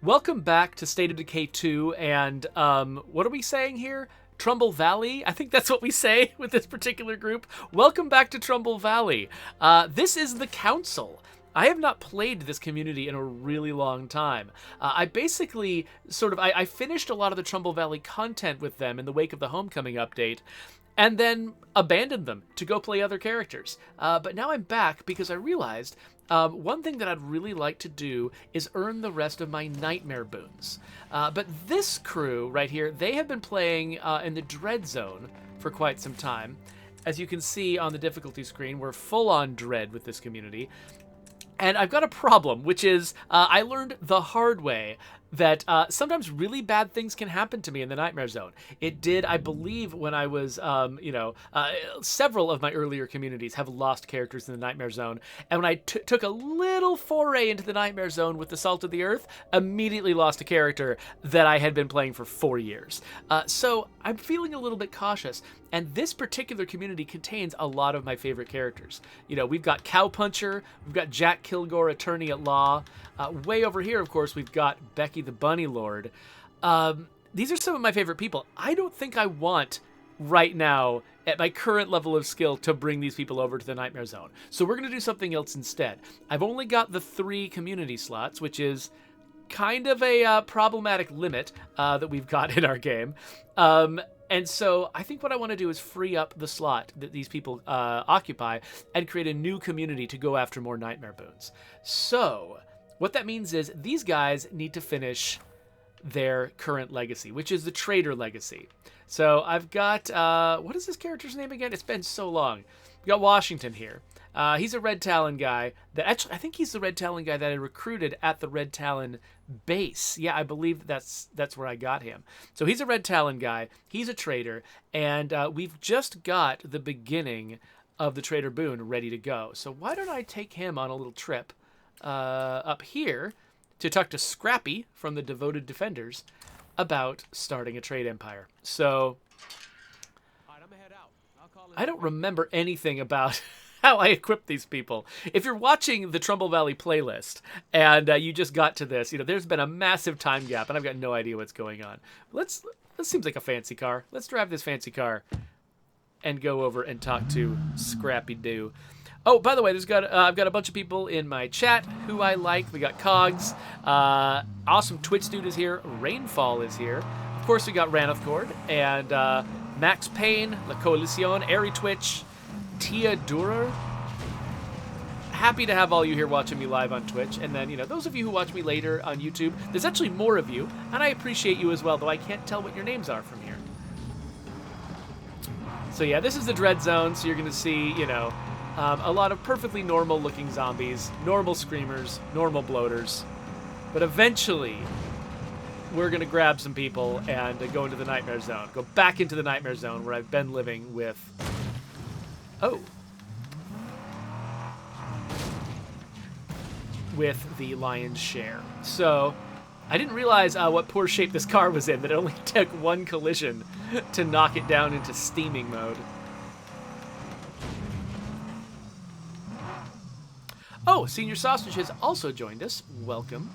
Welcome back to State of Decay 2, and what are we saying here? Trumbull Valley? I think that's what we say with this particular group. Welcome back to Trumbull Valley. This is the Council. I have not played this community in a really long time. I basically I finished a lot of the Trumbull Valley content with them in the wake of the Homecoming update, and then abandoned them to go play other characters. But now I'm back because I realized one thing that I'd really like to do is earn the rest of my Nightmare boons. But this crew right here, they have been playing in the Dread Zone for quite some time. As you can see on the difficulty screen, we're full on Dread with this community. And I've got a problem, which is I learned the hard way that sometimes really bad things can happen to me in the Nightmare Zone. It did, I believe, when I was, several of my earlier communities have lost characters in the Nightmare Zone. And when I took a little foray into the Nightmare Zone with the Salt of the Earth, immediately lost a character that I had been playing for 4 years. So I'm feeling a little bit cautious. And this particular community contains a lot of my favorite characters. You know, we've got Cowpuncher, we've got Jack Kilgore, Attorney at Law. Way over here, of course, we've got Becky the Bunny Lord. These are some of my favorite people. I don't think I want, right now, at my current level of skill, to bring these people over to the Nightmare Zone. So we're going to do something else instead. I've only got the 3 community slots, which is kind of a problematic limit that we've got in our game. And so I think what I want to do is free up the slot that these people occupy and create a new community to go after more Nightmare boons. So what that means is these guys need to finish their current legacy, which is the Trader legacy. So I've got, what is this character's name again? It's been so long. We've got Washington here. He's a Red Talon guy that actually, I think he's the Red Talon guy that I recruited at the Red Talon base. Yeah, I believe that's where I got him. So he's a Red Talon guy. He's a trader, and we've just got the beginning of the Trader boon ready to go. So why don't I take him on a little trip up here to talk to Scrappy from the Devoted Defenders about starting a trade empire. So I don't remember anything about how I equip these people. If you're watching the Trumbull Valley playlist and you just got to this, there's been a massive time gap and I've got no idea what's going on. This seems like a fancy car. Let's drive this fancy car and go over and talk to Scrappy Doo. Oh, by the way, I've got a bunch of people in my chat who I like. We got Cogs, awesome Twitch dude is here, Rainfall is here. Of course, we got Ranithcord and Max Payne, La Coalición, Airy Twitch, Tia Durer. Happy to have all you here watching me live on Twitch. And then, those of you who watch me later on YouTube, there's actually more of you, and I appreciate you as well, though I can't tell what your names are from here. So yeah, this is the Dread Zone, so you're going to see, a lot of perfectly normal-looking zombies, normal screamers, normal bloaters. But eventually, we're going to grab some people and go into the Nightmare Zone. Go back into the Nightmare Zone where I've been living with... Oh. With the lion's share. So, I didn't realize what poor shape this car was in, that it only took one collision to knock it down into steaming mode. Oh, Senior Sausage has also joined us. Welcome.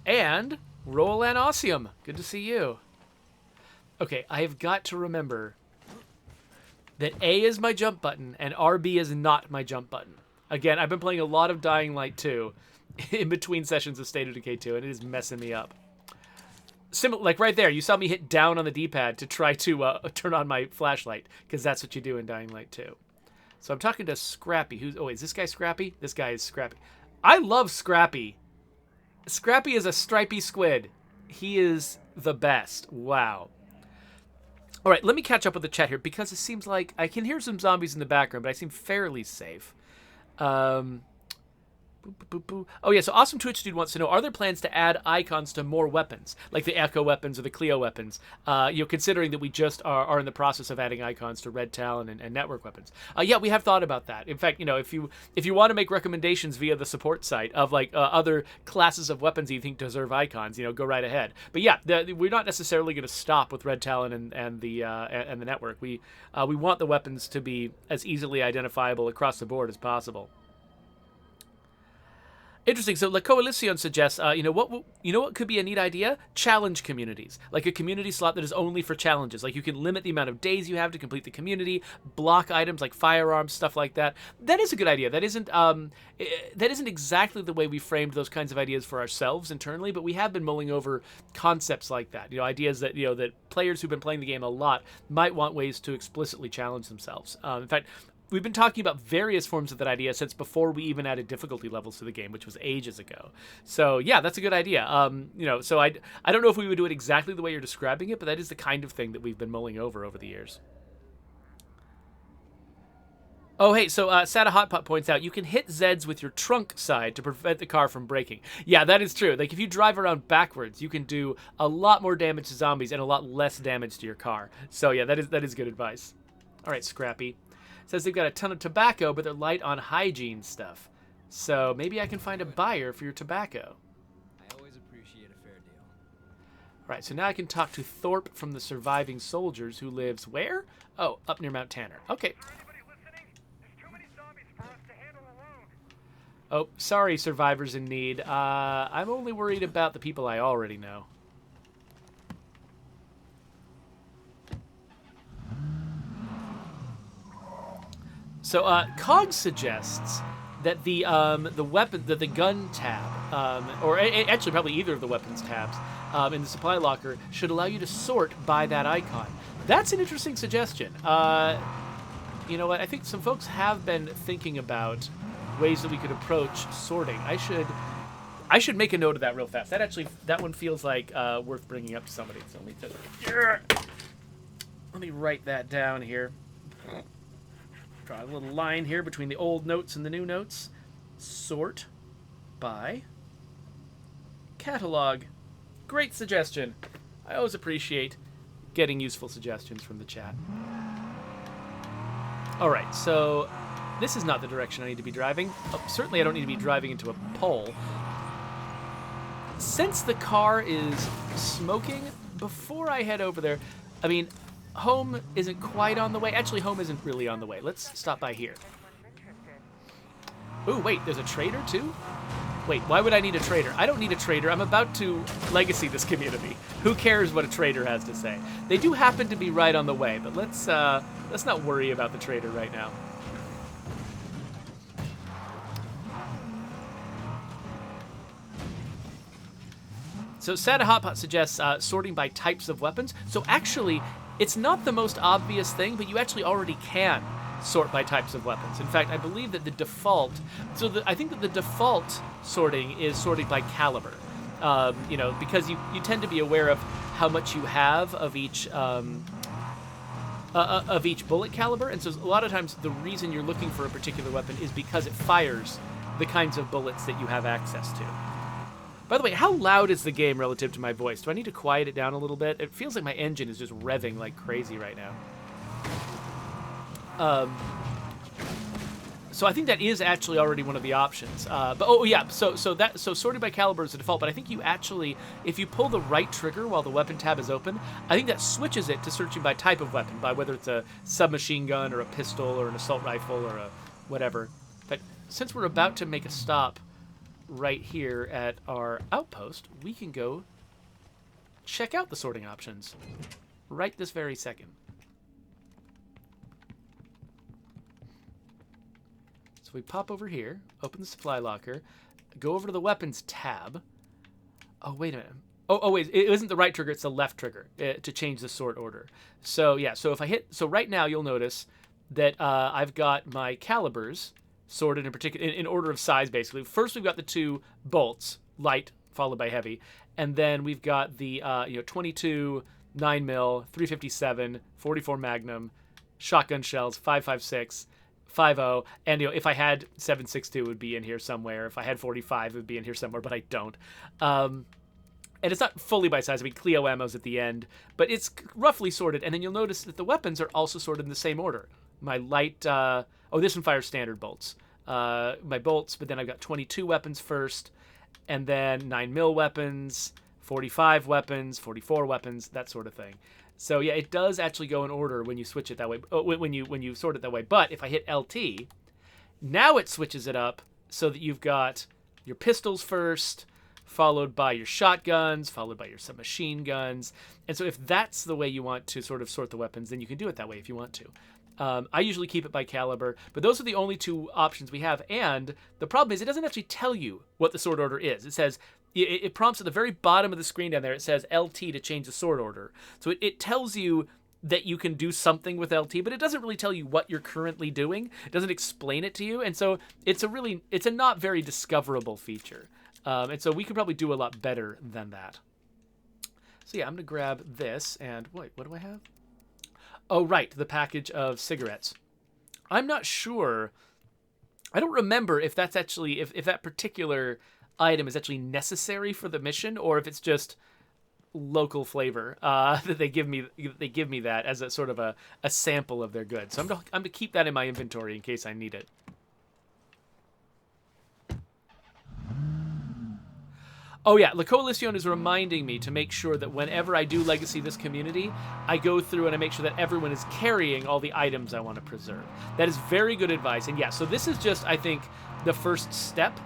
And Roland Ossium. Good to see you. Okay, I have got to remember that A is my jump button and RB is not my jump button. Again, I've been playing a lot of Dying Light 2 in between sessions of State of Decay 2, and it is messing me up. Like right there, you saw me hit down on the D-pad to try to turn on my flashlight, because that's what you do in Dying Light 2. So I'm talking to Scrappy. Oh, is this guy Scrappy? This guy is Scrappy. I love Scrappy. Scrappy is a stripy squid. He is the best. Wow. All right, let me catch up with the chat here, because it seems like I can hear some zombies in the background, but I seem fairly safe. Oh yeah, so Awesome Twitch Dude wants to know, are there plans to add icons to more weapons, like the Echo weapons or the Clio weapons? Considering that we just are in the process of adding icons to Red Talon and network weapons. Yeah, we have thought about that. In fact, if you want to make recommendations via the support site of other classes of weapons you think deserve icons, go right ahead. But yeah, we're not necessarily going to stop with Red Talon and the network. We want the weapons to be as easily identifiable across the board as possible. Interesting. So La Coalition suggests, you know what could be a neat idea? Challenge communities, like a community slot that is only for challenges. Like you can limit the amount of days you have to complete the community, block items like firearms, stuff like that. That is a good idea. That isn't exactly the way we framed those kinds of ideas for ourselves internally, but we have been mulling over concepts like that. You know, ideas that that players who've been playing the game a lot might want ways to explicitly challenge themselves. In fact, we've been talking about various forms of that idea since before we even added difficulty levels to the game, which was ages ago. So yeah, that's a good idea. So I don't know if we would do it exactly the way you're describing it, but that is the kind of thing that we've been mulling over the years. Oh, hey, so Sada Hotpot points out you can hit Zeds with your trunk side to prevent the car from braking. Yeah, that is true. Like, if you drive around backwards, you can do a lot more damage to zombies and a lot less damage to your car. So yeah, that is good advice. All right, Scrappy. Says they've got a ton of tobacco, but they're light on hygiene stuff. So maybe I can find a buyer for your tobacco. I always appreciate a fair deal. Right, so now I can talk to Thorpe from the Surviving Soldiers, who lives where? Oh, up near Mount Tanner. Okay. Oh, sorry, survivors in need. I'm only worried about the people I already know. So, Cog suggests that the gun tab, or actually probably either of the weapons tabs in the supply locker should allow you to sort by that icon. That's an interesting suggestion. You know what? I think some folks have been thinking about ways that we could approach sorting. I should make a note of that real fast. That one feels like worth bringing up to somebody. So let me write that down here. Draw a little line here between the old notes and the new notes. Sort by catalog. Great suggestion. I always appreciate getting useful suggestions from the chat. All right, so this is not the direction I need to be driving. Oh, certainly I don't need to be driving into a pole. Since the car is smoking, before I head over there, I mean, home isn't quite on the way. Actually, home isn't really on the way. Let's stop by here. Ooh, wait, there's a trader too? Wait, why would I need a trader? I don't need a trader. I'm about to legacy this community. Who cares what a trader has to say? They do happen to be right on the way, but let's not worry about the trader right now. So Sada Hotpot suggests sorting by types of weapons. So actually, it's not the most obvious thing, but you actually already can sort by types of weapons. In fact, I believe that the default, I think that the default sorting is sorting by caliber. Because you tend to be aware of how much you have of each bullet caliber, and so a lot of times the reason you're looking for a particular weapon is because it fires the kinds of bullets that you have access to. By the way, how loud is the game relative to my voice? Do I need to quiet it down a little bit? It feels like my engine is just revving like crazy right now. So I think that is actually already one of the options. So sorting by caliber is the default, but I think you actually, if you pull the right trigger while the weapon tab is open, I think that switches it to searching by type of weapon, by whether it's a submachine gun or a pistol or an assault rifle or a whatever. But since we're about to make a stop right here at our outpost, we can go check out the sorting options right this very second. So we pop over here, open the supply locker, go over to the weapons tab. Oh, wait a minute. Oh, wait, it isn't the right trigger, it's the left trigger to change the sort order. So yeah, so if I hit, so right now you'll notice that I've got my calibers sorted in order of size, basically. First, we've got the two bolts, light followed by heavy, and then we've got the 22 9mm, 357, 44 Magnum, shotgun shells, 5.56, 5.0, and if I had 7.62, it would be in here somewhere. If I had 45, it would be in here somewhere, but I don't. And it's not fully by size. I mean, Clio ammo's at the end, but it's roughly sorted. And then you'll notice that the weapons are also sorted in the same order. My light, this one fires standard bolts. My bolts, but then I've got 22 weapons first, and then 9mm weapons, 45 weapons, 44 weapons, that sort of thing. So yeah, it does actually go in order when you switch it that way. When you sort it that way. But if I hit LT, now it switches it up so that you've got your pistols first, followed by your shotguns, followed by your submachine guns. And so if that's the way you want to sort of sort the weapons, then you can do it that way if you want to. I usually keep it by caliber, but those are the only two options we have. And the problem is it doesn't actually tell you what the sort order is. It says, it prompts at the very bottom of the screen down there, it says LT to change the sort order. So it tells you that you can do something with LT, but it doesn't really tell you what you're currently doing. It doesn't explain it to you. And so it's a not very discoverable feature. And so we could probably do a lot better than that. So yeah, I'm going to grab this and wait, what do I have? Oh, right, the package of cigarettes. I'm not sure. I don't remember if that's actually, if that particular item is actually necessary for the mission or if it's just local flavor that they give me that as a sort of a sample of their goods. So I'm gonna keep that in my inventory in case I need it. Oh yeah, La Coalición is reminding me to make sure that whenever I do legacy this community, I go through and I make sure that everyone is carrying all the items I want to preserve. That is very good advice. And yeah, so this is just, I think, the first step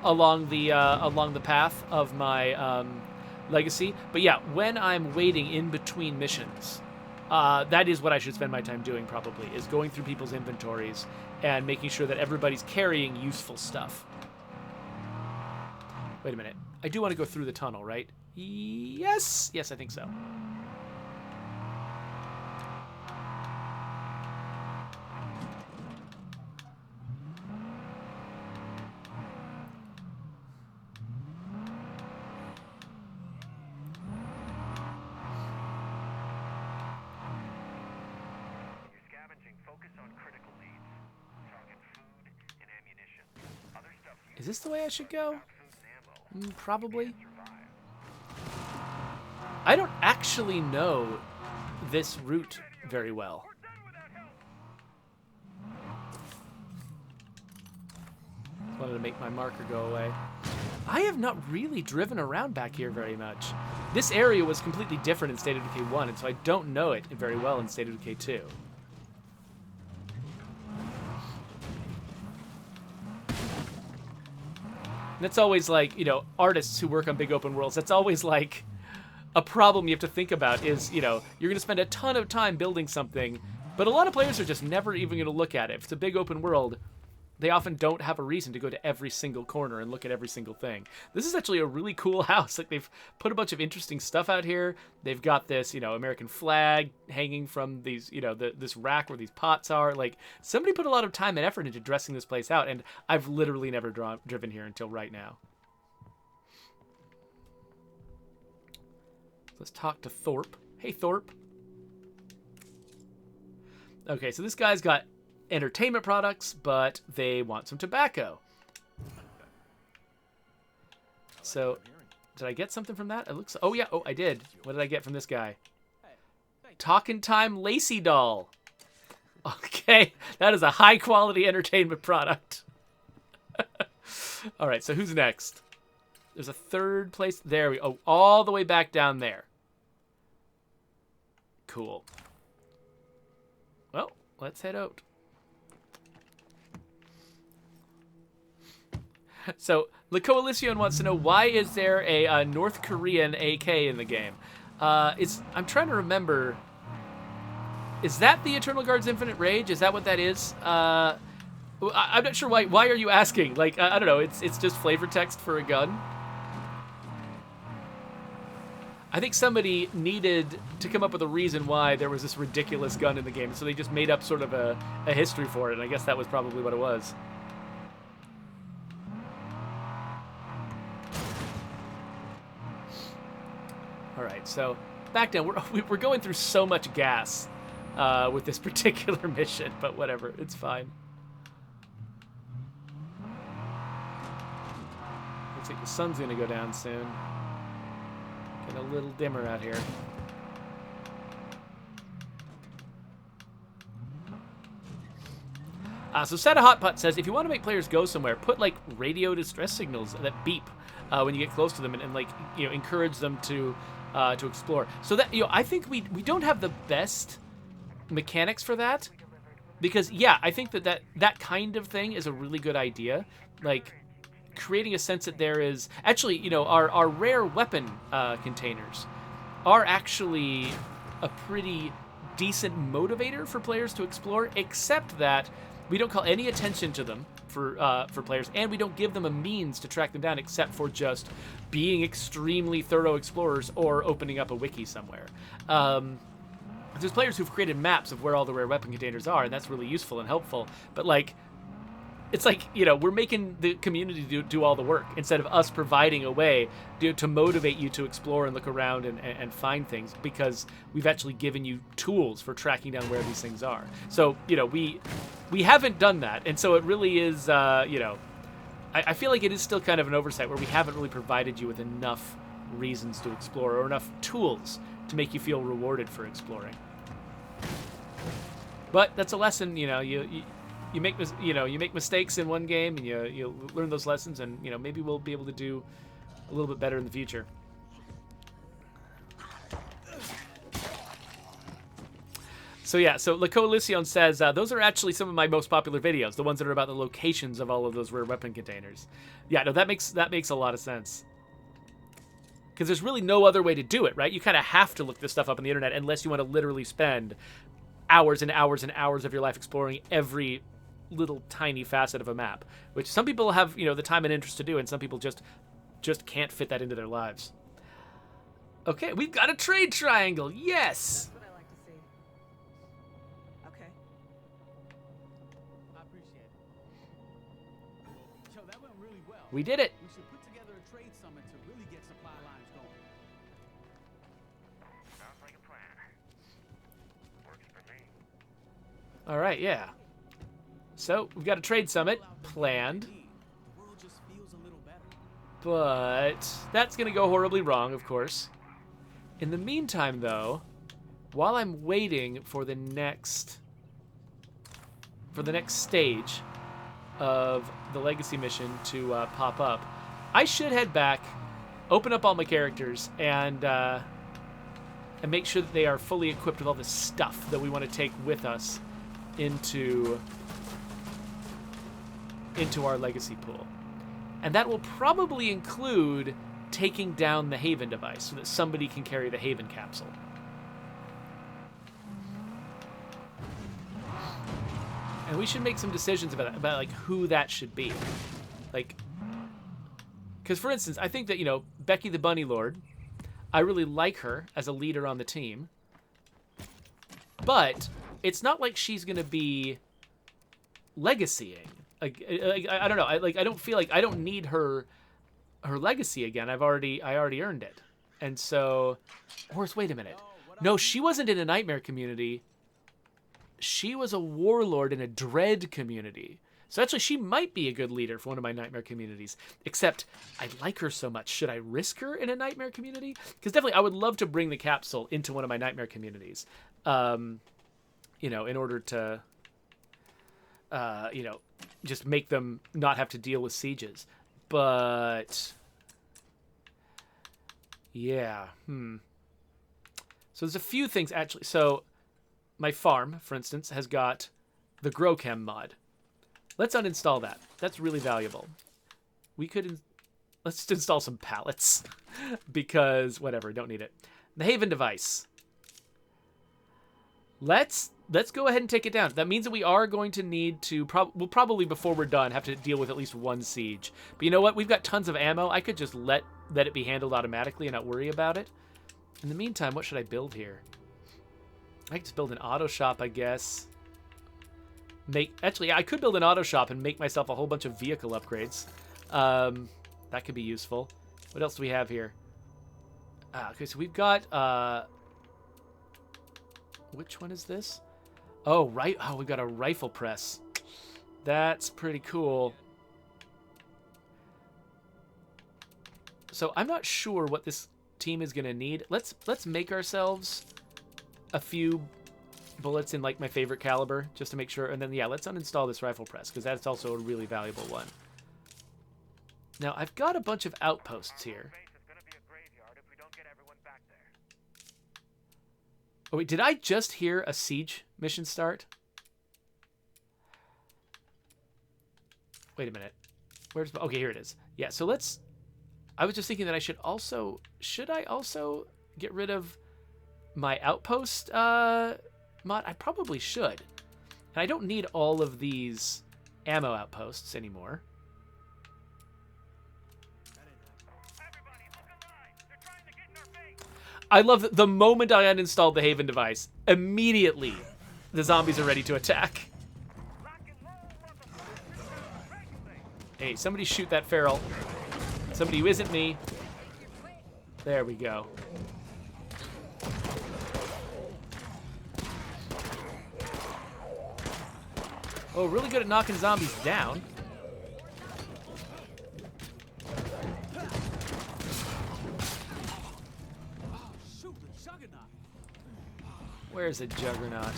along the path of my legacy. But yeah, when I'm waiting in between missions, that is what I should spend my time doing probably, is going through people's inventories and making sure that everybody's carrying useful stuff. Wait a minute. I do want to go through the tunnel, right? Yes! Yes, I think so. Is this the way I should go? Probably. I don't actually know this route very well. Wanted to make my marker go away. I have not really driven around back here very much. This area was completely different in State of Decay 1, and so I don't know it very well in State of Decay 2. And that's always like, you know, artists who work on big open worlds, that's always like a problem you have to think about is, you know, you're going to spend a ton of time building something, but a lot of players are just never even going to look at it. If it's a big open world, they often don't have a reason to go to every single corner and look at every single thing. This is actually a really cool house. Like, they've put a bunch of interesting stuff out here. They've got this, you know, American flag hanging from these, you know, this rack where these pots are. Like, somebody put a lot of time and effort into dressing this place out, and I've literally never driven here until right now. Let's talk to Thorpe. Hey, Thorpe. Okay, so this guy's got entertainment products, but they want some tobacco. So, did I get something from that? It looks. Oh yeah. Oh, I did. What did I get from this guy? Talkin' Time Lacy doll. Okay, that is a high quality entertainment product. All right. So who's next? There's a third place. There we go. Oh, all the way back down there. Cool. Well, let's head out. So, La Coalición wants to know, why is there a North Korean AK in the game? I'm trying to remember. Is that the Eternal Guard's Infinite Rage? Is that what that is? I'm not sure why. Why are you asking? Like, I don't know. It's just flavor text for a gun. I think somebody needed to come up with a reason why there was this ridiculous gun in the game, so they just made up sort of a history for it, and I guess that was probably what it was. All right, so back down. We're going through so much gas with this particular mission, but whatever, it's fine. Looks like the sun's gonna go down soon. Getting a little dimmer out here. So Seta Hotpot says, if you want to make players go somewhere, put like radio distress signals that beep when you get close to them, and like, you know, encourage them to explore. So that, you know, I think we don't have the best mechanics for that, because yeah, I think that kind of thing is a really good idea. Like, creating a sense that there is actually, you know, our rare weapon containers are actually a pretty decent motivator for players to explore, except that we don't call any attention to them for players, and we don't give them a means to track them down except for just being extremely thorough explorers or opening up a wiki somewhere. There's players who've created maps of where all the rare weapon containers are, and that's really useful and helpful, but like, it's like, you know, we're making the community do all the work instead of us providing a way to motivate you to explore and look around and find things, because we've actually given you tools for tracking down where these things are. So, you know, we haven't done that, and so it really is, you know, I feel like it is still kind of an oversight where we haven't really provided you with enough reasons to explore or enough tools to make you feel rewarded for exploring. But that's a lesson, you know, you make mistakes in one game, and you learn those lessons, and you know, maybe we'll be able to do a little bit better in the future. So yeah, so La Coalition says those are actually some of my most popular videos, the ones that are about the locations of all of those rare weapon containers. Yeah, no, that makes a lot of sense. Because there's really no other way to do it, right? You kind of have to look this stuff up on the internet unless you want to literally spend hours and hours and hours of your life exploring every little tiny facet of a map, which some people have, you know, the time and interest to do, and some people just can't fit that into their lives. Okay, we've got a trade triangle. Yes. That's what I like to see. Okay. I appreciate it. Yo, that went really well. We did it. We should put together a trade summit to really get supply lines going. Sounds like a plan. Works for me. All right, yeah. So we've got a trade summit planned, The world just feels a little better. but that's going to go horribly wrong, of course. In the meantime, though, while I'm waiting for the next stage of the legacy mission to pop up, I should head back, open up all my characters, and make sure that they are fully equipped with all the stuff that we want to take with us into our legacy pool. And that will probably include taking down the Haven device so that somebody can carry the Haven capsule. And we should make some decisions about like who that should be. Like, because for instance, I think that, you know, Becky the Bunny Lord, I really like her as a leader on the team, but it's not like she's gonna be legacying. Like, I don't know. I don't feel like I don't need her legacy again. I already earned it. And so, wait a minute. No, she wasn't in a nightmare community. She was a warlord in a dread community. So actually, she might be a good leader for one of my nightmare communities. Except, I like her so much. Should I risk her in a nightmare community? Because definitely, I would love to bring the capsule into one of my nightmare communities. You know, in order to, you know, just make them not have to deal with sieges. But yeah, So there's a few things actually. So my farm, for instance, has got the GrowChem mod. Let's uninstall that. That's really valuable. We could let's just install some pallets because whatever, don't need it. The Haven device. Let's go ahead and take it down. That means that we are going to need to we'll probably before we're done have to deal with at least one siege. But you know what? We've got tons of ammo. I could just let it be handled automatically and not worry about it. In the meantime, what should I build here? I could just build an auto shop, I guess. Actually, I could build an auto shop and make myself a whole bunch of vehicle upgrades. That could be useful. What else do we have here? Okay, so we've got which one is this? Oh, right. Oh, we've got a rifle press. That's pretty cool. So I'm not sure what this team is gonna need. Let's make ourselves a few bullets in like my favorite caliber just to make sure, and then yeah, let's uninstall this rifle press because that's also a really valuable one. Now I've got a bunch of outposts here. Oh wait, did I just hear a siege mission start? Wait a minute. Where's... Okay, here it is. Yeah, so let's... I was just thinking that I should also... Should I also get rid of my outpost mod? I probably should. And I don't need all of these ammo outposts anymore. I love that the moment I uninstalled the Haven device, immediately the zombies are ready to attack. Hey, somebody shoot that feral. Somebody who isn't me. There we go. Oh, really good at knocking zombies down. Where's a juggernaut?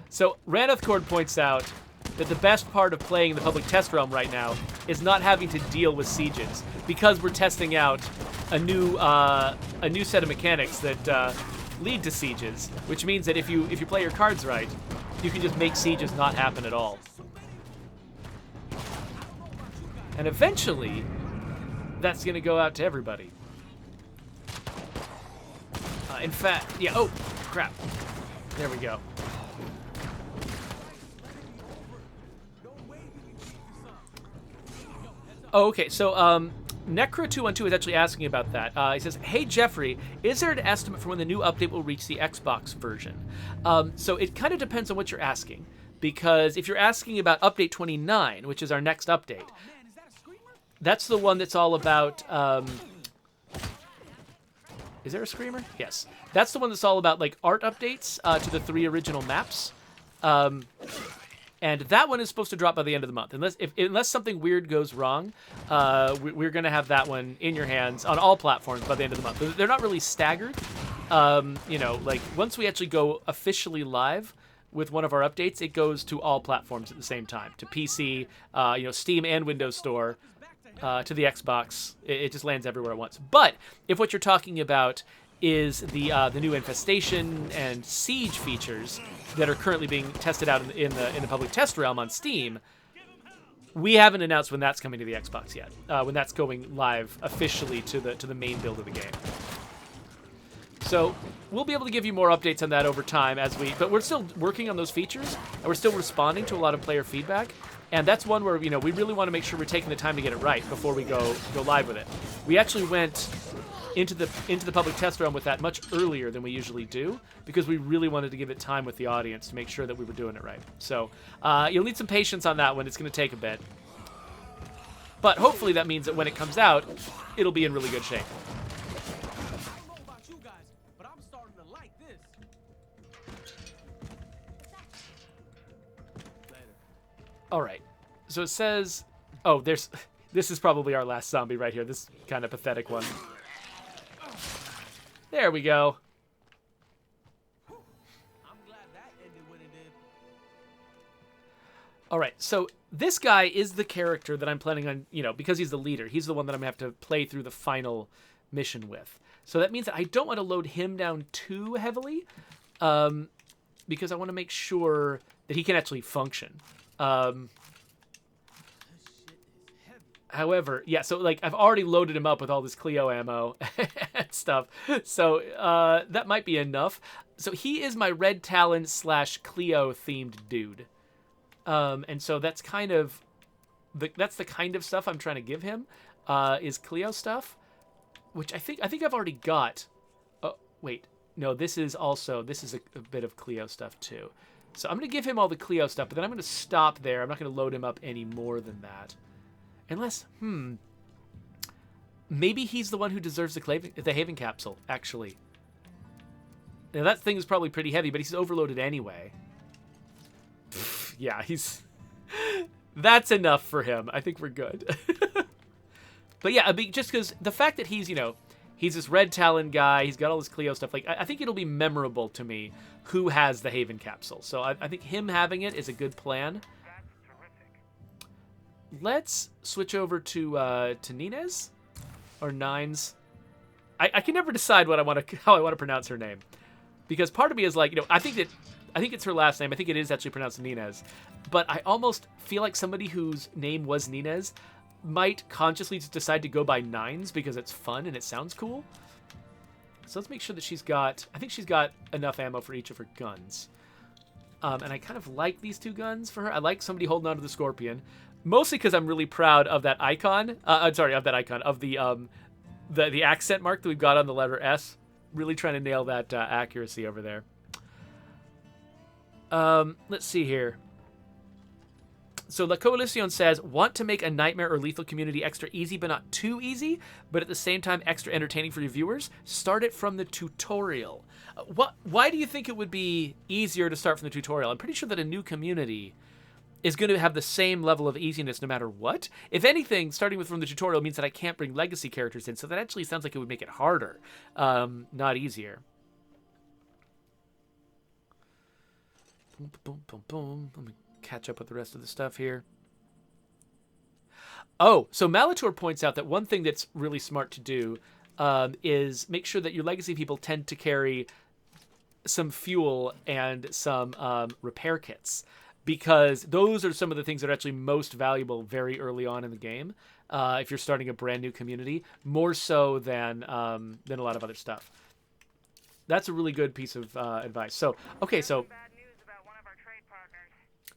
So, Ranethcord points out that the best part of playing the public test realm right now is not having to deal with sieges, because we're testing out a new set of mechanics that lead to sieges, which means that if you play your cards right, you can just make sieges not happen at all. And eventually, that's going to go out to everybody. In fact, yeah, oh, crap. There we go. Oh, okay, so Necro212 is actually asking about that. He says, hey, Jeffrey, is there an estimate for when the new update will reach the Xbox version? So it kind of depends on what you're asking, because if you're asking about Update 29, which is our next update, that's the one that's all about... is there a screamer? Yes. That's the one that's all about, like, art updates to the 3 original maps. And that one is supposed to drop by the end of the month. Unless something weird goes wrong, we're going to have that one in your hands on all platforms by the end of the month. They're not really staggered. You know, like, once we actually go officially live with one of our updates, it goes to all platforms at the same time. To PC, you know, Steam and Windows Store, to the Xbox. It just lands everywhere at once. But if what you're talking about is the new infestation and siege features that are currently being tested out in the public test realm on Steam, we haven't announced when that's coming to the Xbox yet. When that's going live officially to the main build of the game. So we'll be able to give you more updates on that over time but we're still working on those features, and we're still responding to a lot of player feedback. And that's one where, you know, we really want to make sure we're taking the time to get it right before we go live with it. We actually went into the public test realm with that much earlier than we usually do, because we really wanted to give it time with the audience to make sure that we were doing it right. So you'll need some patience on that one. It's going to take a bit. But hopefully that means that when it comes out, it'll be in really good shape. All right. So it says... Oh, this is probably our last zombie right here. This kind of pathetic one. There we go. I'm glad that ended when it did. All right, so this guy is the character that I'm planning on, you know, because he's the leader. He's the one that I'm going to have to play through the final mission with. So that means that I don't want to load him down too heavily, because I want to make sure that he can actually function. However, yeah, so, like, I've already loaded him up with all this Cleo ammo and stuff, so that might be enough. So he is my Red Talon / Cleo-themed dude. And so that's kind of... that's the kind of stuff I'm trying to give him, is Cleo stuff, which I think I've already got. Oh, wait. No, this is a bit of Cleo stuff, too. So I'm going to give him all the Cleo stuff, but then I'm going to stop there. I'm not going to load him up any more than that. Unless, maybe he's the one who deserves the Haven capsule, actually. Now, that thing is probably pretty heavy, but he's overloaded anyway. Yeah, that's enough for him. I think we're good. But yeah, just because the fact that he's, you know, he's this Red Talon guy, he's got all this Cleo stuff, like, I think it'll be memorable to me who has the Haven capsule. So I think him having it is a good plan. That's terrific. Let's switch over to Nines. or Nines. I can never decide what how I want to pronounce her name, because part of me is like, I think it's her last name. I think it is actually pronounced Nines, but I almost feel like somebody whose name was Nines might consciously just decide to go by Nines because it's fun and it sounds cool. So let's make sure that I think she's got enough ammo for each of her guns. And I kind of like these 2 guns for her. I like somebody holding onto the Scorpion, mostly because I'm really proud of that icon. Of the accent mark that we've got on the letter S. Really trying to nail that accuracy over there. Let's see here. So La Coalición says, want to make a Nightmare or Lethal community extra easy, but not too easy, but at the same time extra entertaining for your viewers? Start it from the tutorial. Why do you think it would be easier to start from the tutorial? I'm pretty sure that a new community is going to have the same level of easiness no matter what. If anything, starting from the tutorial means that I can't bring legacy characters in, so that actually sounds like it would make it harder, not easier. Boom, boom, boom, boom. Let me catch up with the rest of the stuff here. Oh, so Malator points out that one thing that's really smart to do is make sure that your legacy people tend to carry some fuel and some repair kits, because those are some of the things that are actually most valuable very early on in the game if you're starting a brand new community, more so than a lot of other stuff. That's a really good piece of advice. So, okay, so... Bad news about one of our trade partners.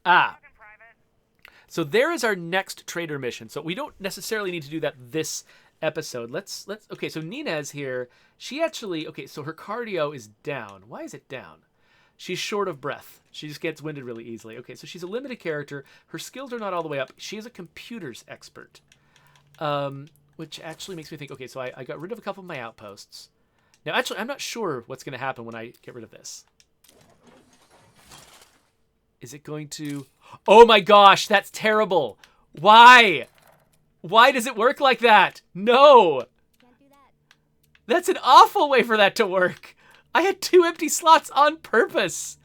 Talking private. So there is our next trader mission. So we don't necessarily need to do that this episode. Let's okay, so Nines here, she actually, okay, so her cardio is down. Why is it down? She's short of breath. She just gets winded really easily. Okay, so she's a limited character. Her skills are not all the way up. She is a computers expert. Which actually makes me think, okay, so I got rid of a couple of my outposts. Now, actually, I'm not sure what's going to happen when I get rid of this. Is it going to... Oh my gosh, that's terrible. Why? Why does it work like that? No. Can't do that. That's an awful way for that to work. I had 2 empty slots on purpose.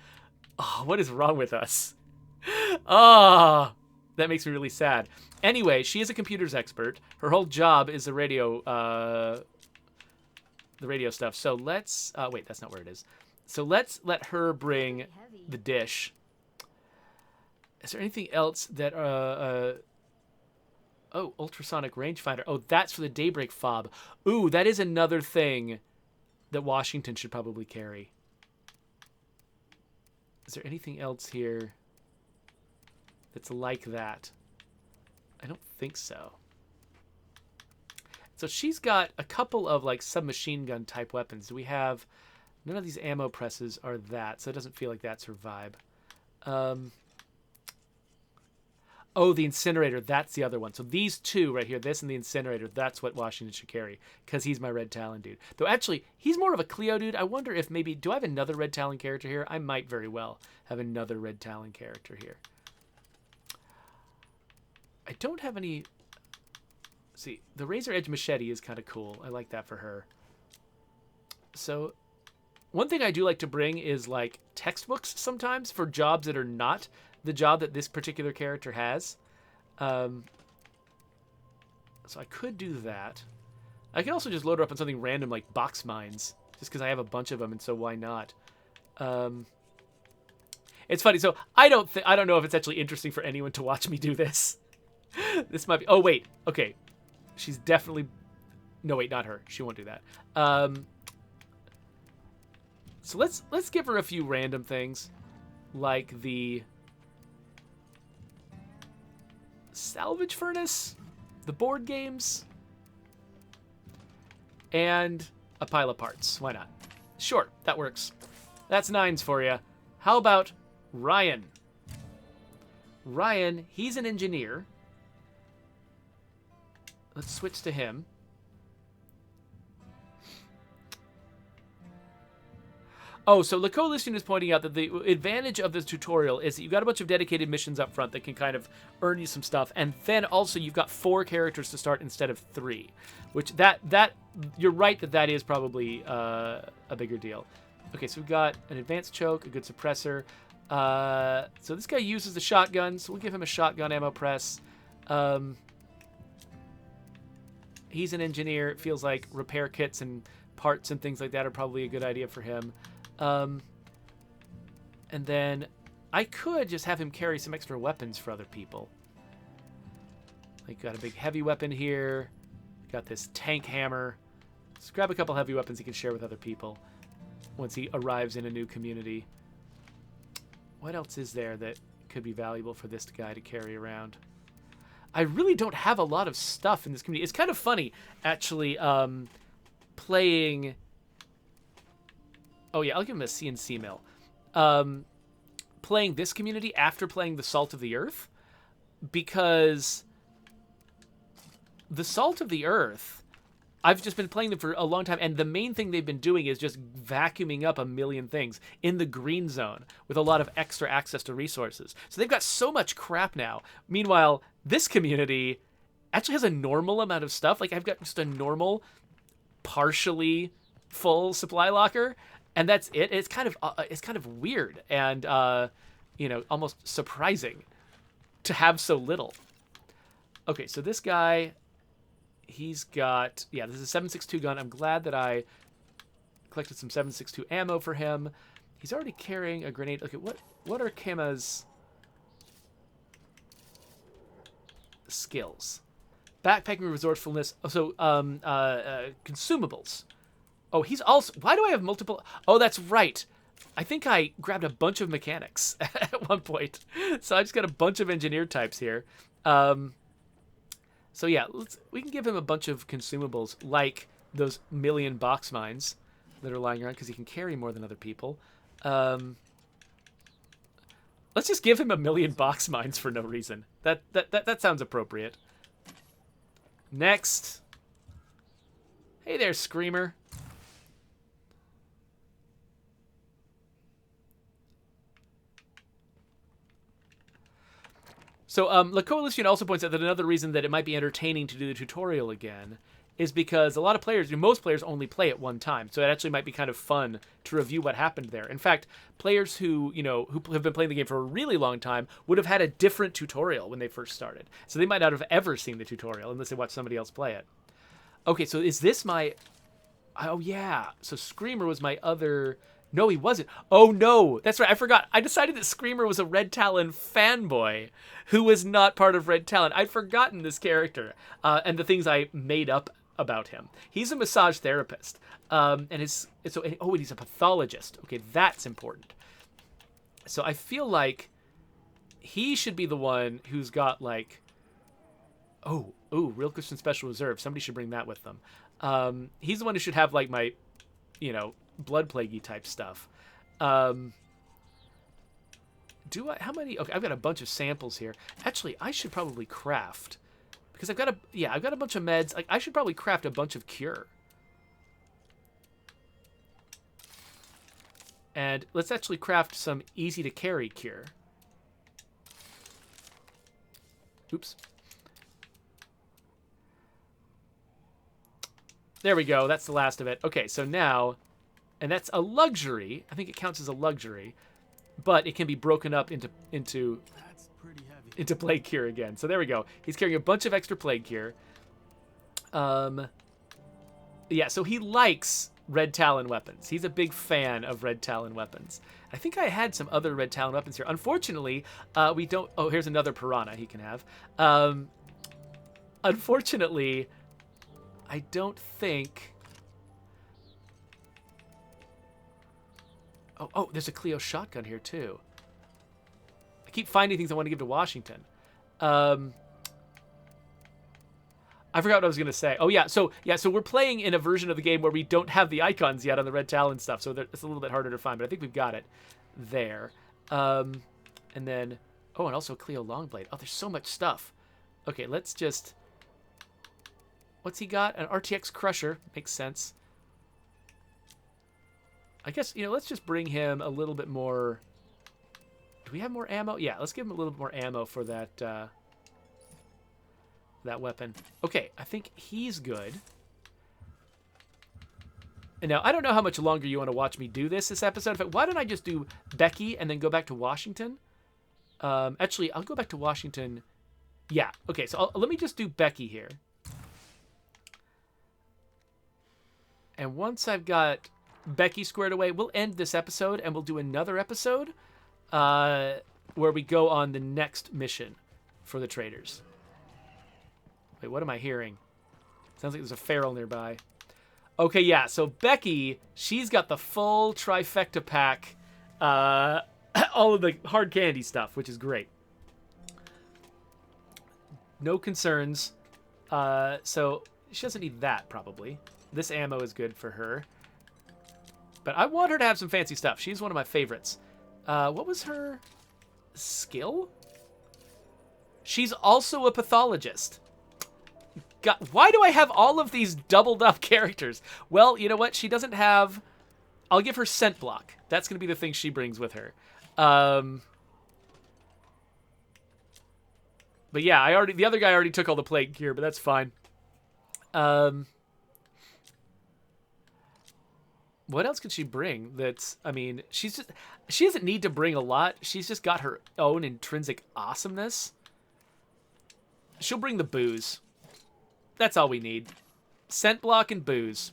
Oh, what is wrong with us? Oh, that makes me really sad. Anyway, she is a computers expert. Her whole job is the radio stuff. So let's... wait, that's not where it is. So let's let her bring the dish. Is there anything else that... oh, ultrasonic rangefinder. Oh, that's for the Daybreak fob. Ooh, that is another thing that Washington should probably carry. Is there anything else here that's like that? I don't think so. So she's got a couple of like submachine gun type weapons. Do we have... None of these ammo presses are that, so it doesn't feel like that's her vibe. Oh, the incinerator. That's the other one. So these 2 right here, this and the incinerator, that's what Washington should carry, because he's my Red Talon dude. Though actually, he's more of a Cleo dude. I wonder if maybe... Do I have another Red Talon character here? I might very well have another Red Talon character here. I don't have any... See, the Razor Edge Machete is kind of cool. I like that for her. So, one thing I do like to bring is, like, textbooks sometimes for jobs that are not the job that this particular character has. So I could do that. I can also just load her up on something random like box mines, just because I have a bunch of them, and so why not? It's funny. So I don't know if it's actually interesting for anyone to watch me do this. This might be... Oh, wait. Okay. She's definitely... No, wait, not her. She won't do that. So let's give her a few random things, like the salvage furnace, the board games, and a pile of parts. Why not? Sure, that works. That's 9s for you. How about Ryan? Ryan, he's an engineer. Let's switch to him. Oh, so La Coalition is pointing out that the advantage of this tutorial is that you've got a bunch of dedicated missions up front that can kind of earn you some stuff, and then also you've got 4 characters to start instead of 3, which that you're right that is probably a bigger deal. Okay, so we've got an advanced choke, a good suppressor. So this guy uses the shotgun, so we'll give him a shotgun ammo press. He's an engineer. It feels like repair kits and parts and things like that are probably a good idea for him. And then I could just have him carry some extra weapons for other people. Like, got a big heavy weapon here. Got this tank hammer. Let's grab a couple heavy weapons he can share with other people once he arrives in a new community. What else is there that could be valuable for this guy to carry around? I really don't have a lot of stuff in this community. It's kind of funny, actually, playing... Oh, yeah, I'll give him a CNC mill. Playing this community after playing the Salt of the Earth, because the Salt of the Earth, I've just been playing them for a long time, and the main thing they've been doing is just vacuuming up a million things in the green zone with a lot of extra access to resources. So they've got so much crap now. Meanwhile, this community actually has a normal amount of stuff. Like, I've got just a normal, partially full supply locker, and that's it. It's kind of weird and almost surprising to have so little. Okay, so this guy, he's got, yeah, this is a 7.62 gun. I'm glad that I collected some 7.62 ammo for him. He's already carrying a grenade. Okay, what are Kema's skills? Backpacking, resourcefulness. So, consumables. Oh, he's also... Why do I have multiple... Oh, that's right. I think I grabbed a bunch of mechanics at one point. So I just got a bunch of engineer types here. So yeah, we can give him a bunch of consumables, like those million box mines that are lying around, because he can carry more than other people. Let's just give him a million box mines for no reason. That sounds appropriate. Next. Hey there, Screamer. So, La Coalition also points out that another reason that it might be entertaining to do the tutorial again is because a lot of players, most players only play it one time, so it actually might be kind of fun to review what happened there. In fact, players who have been playing the game for a really long time would have had a different tutorial when they first started. So they might not have ever seen the tutorial unless they watched somebody else play it. Okay, so is this my... Oh, yeah. So Screamer was my other... No, he wasn't. Oh, no. That's right. I forgot. I decided that Screamer was a Red Talon fanboy who was not part of Red Talon. I'd forgotten this character and the things I made up about him. He's a massage therapist. And he's a pathologist. Okay, that's important. So I feel like he should be the one who's got, like... Oh, Real Christian Special Reserve. Somebody should bring that with them. He's the one who should have, like, my, blood plaguey type stuff. How many? Okay, I've got a bunch of samples here. Actually, I should probably craft, because I've got a bunch of meds. Like, I should probably craft a bunch of cure. And let's actually craft some easy to carry cure. Oops. There we go. That's the last of it. Okay, so now... And that's a luxury. I think it counts as a luxury, but it can be broken up into That's pretty heavy. into plague cure again. So there we go. He's carrying a bunch of extra plague cure. Yeah, so he likes Red Talon weapons. He's a big fan of Red Talon weapons. I think I had some other Red Talon weapons here. Unfortunately, we don't... Oh, here's another piranha he can have. Unfortunately, I don't think... Oh, there's a Clio shotgun here, too. I keep finding things I want to give to Washington. I forgot what I was going to say. Oh, yeah. So we're playing in a version of the game where we don't have the icons yet on the Red Talon stuff, so it's a little bit harder to find, but I think we've got it there. And then... Oh, and also a Clio Longblade. Oh, there's so much stuff. Okay, let's just... What's he got? An RTX Crusher. Makes sense. I guess, let's just bring him a little bit more... Do we have more ammo? Yeah, let's give him a little bit more ammo for that that weapon. Okay, I think he's good. And now, I don't know how much longer you want to watch me do this episode. In fact, why don't I just do Becky and then go back to Washington? Actually, I'll go back to Washington. Yeah, okay, so let me just do Becky here. And once I've got Becky squared away, we'll end this episode and we'll do another episode where we go on the next mission for the traders. Wait, what am I hearing? Sounds like there's a feral nearby. Okay, yeah, so Becky, she's got the full trifecta pack, all of the hard candy stuff, which is great. No concerns. So she doesn't need that, probably. This ammo is good for her. But I want her to have some fancy stuff. She's one of my favorites. What was her skill? She's also a pathologist. God, why do I have all of these doubled up characters? Well, you know what? She doesn't have... I'll give her scent block. That's going to be the thing she brings with her. But yeah, the other guy already took all the plague gear, but that's fine. What else could she bring? That's, I mean, she doesn't need to bring a lot. She's just got her own intrinsic awesomeness. She'll bring the booze. That's all we need. Scent block and booze.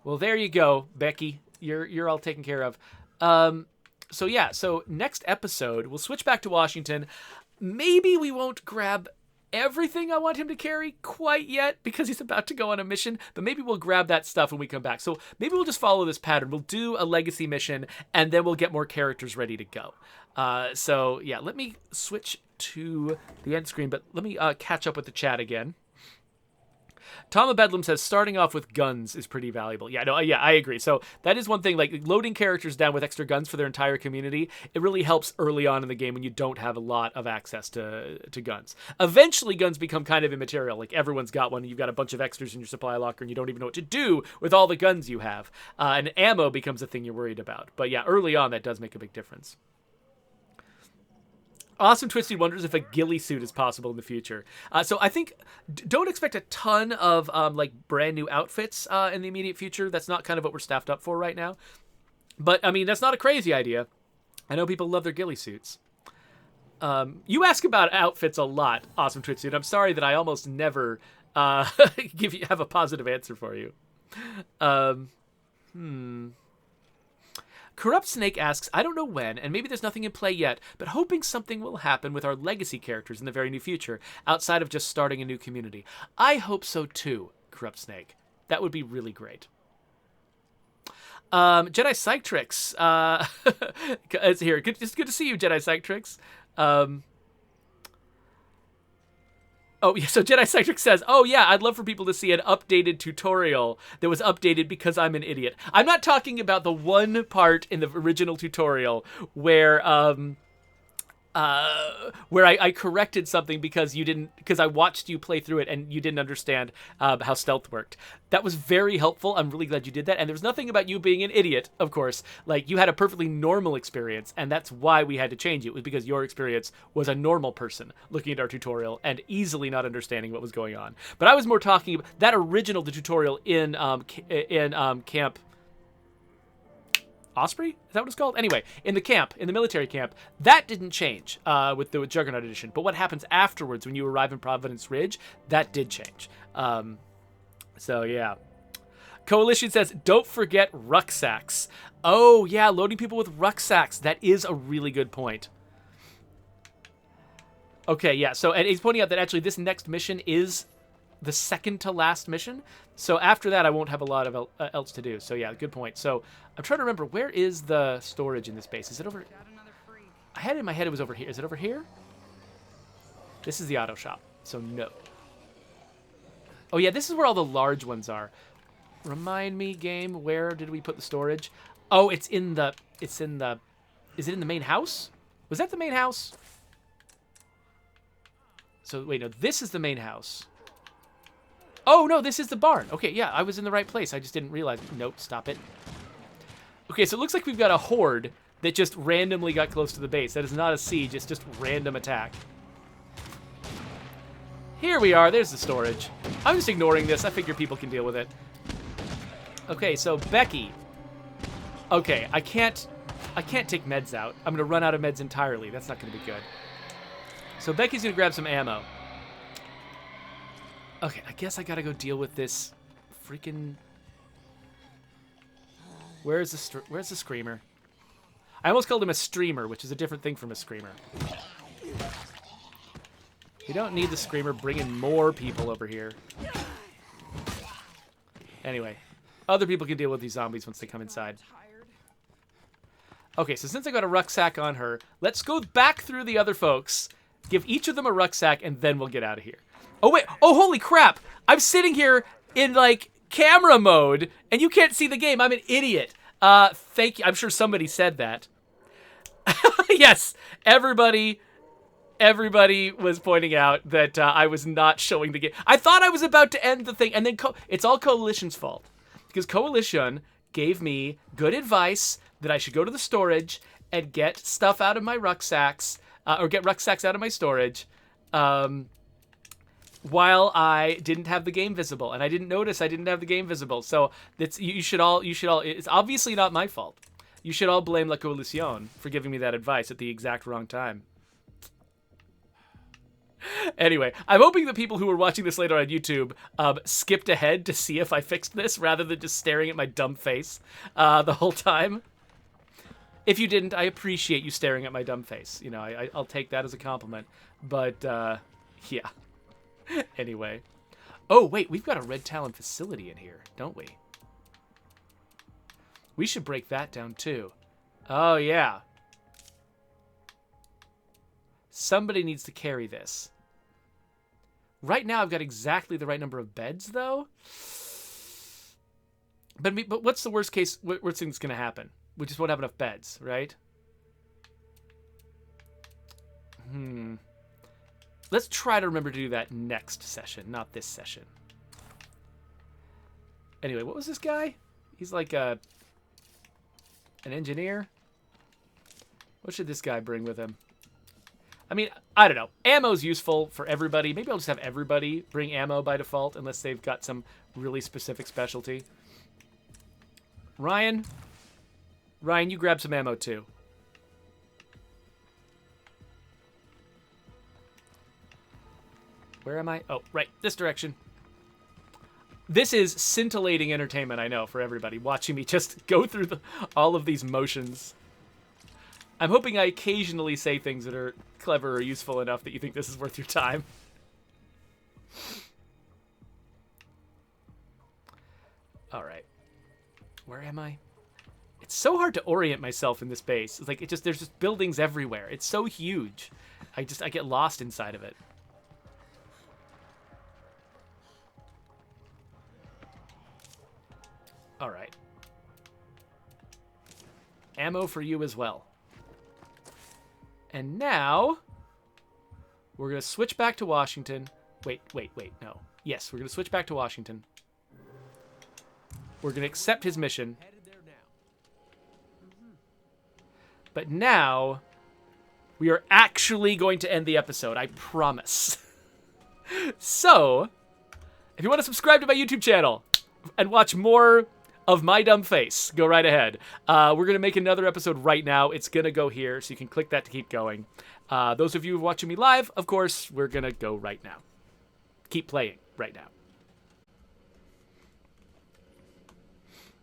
Well, there you go, Becky. You're all taken care of. So yeah, so next episode, we'll switch back to Washington. Maybe we won't grab everything I want him to carry quite yet because he's about to go on a mission, but maybe we'll grab that stuff when we come back. So maybe we'll just follow this pattern. We'll do a legacy mission, and then we'll get more characters ready to go. So yeah, let me switch to the end screen, but let me catch up with the chat again. Tom of Bedlam says starting off with guns is pretty valuable. Yeah, no, yeah, I agree. So that is one thing, like loading characters down with extra guns for their entire community. It really helps early on in the game when you don't have a lot of access to guns. Eventually, guns become kind of immaterial. Like everyone's got one. You've got a bunch of extras in your supply locker, and you don't even know what to do with all the guns you have. And ammo becomes a thing you're worried about. But yeah, early on, that does make a big difference. Awesome Twisty wonders if a ghillie suit is possible in the future. So I think don't expect a ton of like brand new outfits in the immediate future. That's not kind of what we're staffed up for right now. But I mean, that's not a crazy idea. I know people love their ghillie suits. You ask about outfits a lot, Awesome Twisty, and I'm sorry that I almost never have a positive answer for you. Corrupt Snake asks, I don't know when, and maybe there's nothing in play yet, but hoping something will happen with our legacy characters in the very near future, outside of just starting a new community. I hope so too, Corrupt Snake. That would be really great. Jedi Psych-Trix. It's here. It's good to see you, Jedi Psych-Trix. Oh, yeah, so Jedi Psych-Trix says, oh, yeah, I'd love for people to see an updated tutorial that was updated because I'm an idiot. I'm not talking about the one part in the original tutorial where I corrected something because I watched you play through it and you didn't understand how stealth worked. That was very helpful. I'm really glad you did that. And there's nothing about you being an idiot, of course. Like, you had a perfectly normal experience, and that's why we had to change it. It was because your experience was a normal person looking at our tutorial and easily not understanding what was going on. But I was more talking about that original tutorial in Camp Osprey? Is that what it's called? Anyway, in the military camp, that didn't change with the Juggernaut edition. But what happens afterwards when you arrive in Providence Ridge, that did change. So yeah. Coalition says, don't forget rucksacks. Oh yeah, loading people with rucksacks. That is a really good point. Okay, yeah. So and he's pointing out that actually this next mission is the second to last mission. So after that, I won't have a lot of else to do. So yeah, good point. So I'm trying to remember, where is the storage in this base? Is it over? I had it in my head it was over here. Is it over here? This is the auto shop. So no. Oh yeah, this is where all the large ones are. Remind me, game, where did we put the storage? Oh, is it in the main house? Was that the main house? So wait, no, this is the main house. Oh, no, this is the barn. Okay, yeah, I was in the right place. I just didn't realize. Nope, stop it. Okay, so it looks like we've got a horde that just randomly got close to the base. That is not a siege, it's just random attack. Here we are, there's the storage. I'm just ignoring this. I figure people can deal with it. Okay, so Becky. Okay, I can't take meds out. I'm gonna run out of meds entirely. That's not gonna be good. So Becky's gonna grab some ammo. Okay, I guess I gotta go deal with this freaking Where's the screamer? I almost called him a streamer, which is a different thing from a screamer. We don't need the screamer bringing more people over here. Anyway, other people can deal with these zombies once they come inside. Okay, so since I got a rucksack on her, let's go back through the other folks, give each of them a rucksack, and then we'll get out of here. Oh, wait. Oh, holy crap. I'm sitting here in, like, camera mode, and you can't see the game. I'm an idiot. Thank you. I'm sure somebody said that. Yes, everybody was pointing out that I was not showing the game. I thought I was about to end the thing, and then it's all Coalition's fault. Because Coalition gave me good advice that I should go to the storage and get stuff out of my rucksacks, or get rucksacks out of my storage, while I didn't have the game visible. And I didn't notice I didn't have the game visible. So you should all, it's obviously not my fault. You should all blame La Coalition for giving me that advice at the exact wrong time. Anyway, I'm hoping that people who are watching this later on YouTube skipped ahead to see if I fixed this rather than just staring at my dumb face the whole time. If you didn't, I appreciate you staring at my dumb face. You know, I'll take that as a compliment. But, yeah. Anyway. Oh, wait, we've got a Red Talon facility in here, don't we? We should break that down, too. Oh, yeah. Somebody needs to carry this. Right now, I've got exactly the right number of beds, though. But what's the worst thing that's going to happen? We just won't have enough beds, right? Let's try to remember to do that next session, not this session. Anyway, what was this guy? He's like an engineer? What should this guy bring with him? I mean, I don't know. Ammo's useful for everybody. Maybe I'll just have everybody bring ammo by default, unless they've got some really specific specialty. Ryan, you grab some ammo too. Where am I? Oh, right, this direction. This is scintillating entertainment, I know, for everybody watching me just go through all of these motions. I'm hoping I occasionally say things that are clever or useful enough that you think this is worth your time. All right. Where am I? It's so hard to orient myself in this base. It's like there's just buildings everywhere. It's so huge. I get lost inside of it. All right. Ammo for you as well. And now we're going to switch back to Washington. Wait, no. Yes, we're going to switch back to Washington. We're going to accept his mission. But now we are actually going to end the episode, I promise. So, if you want to subscribe to my YouTube channel and watch more of my dumb face, go right ahead. We're going to make another episode right now. It's going to go here, so you can click that to keep going. Those of you watching me live, of course, we're going to go right now. Keep playing right now.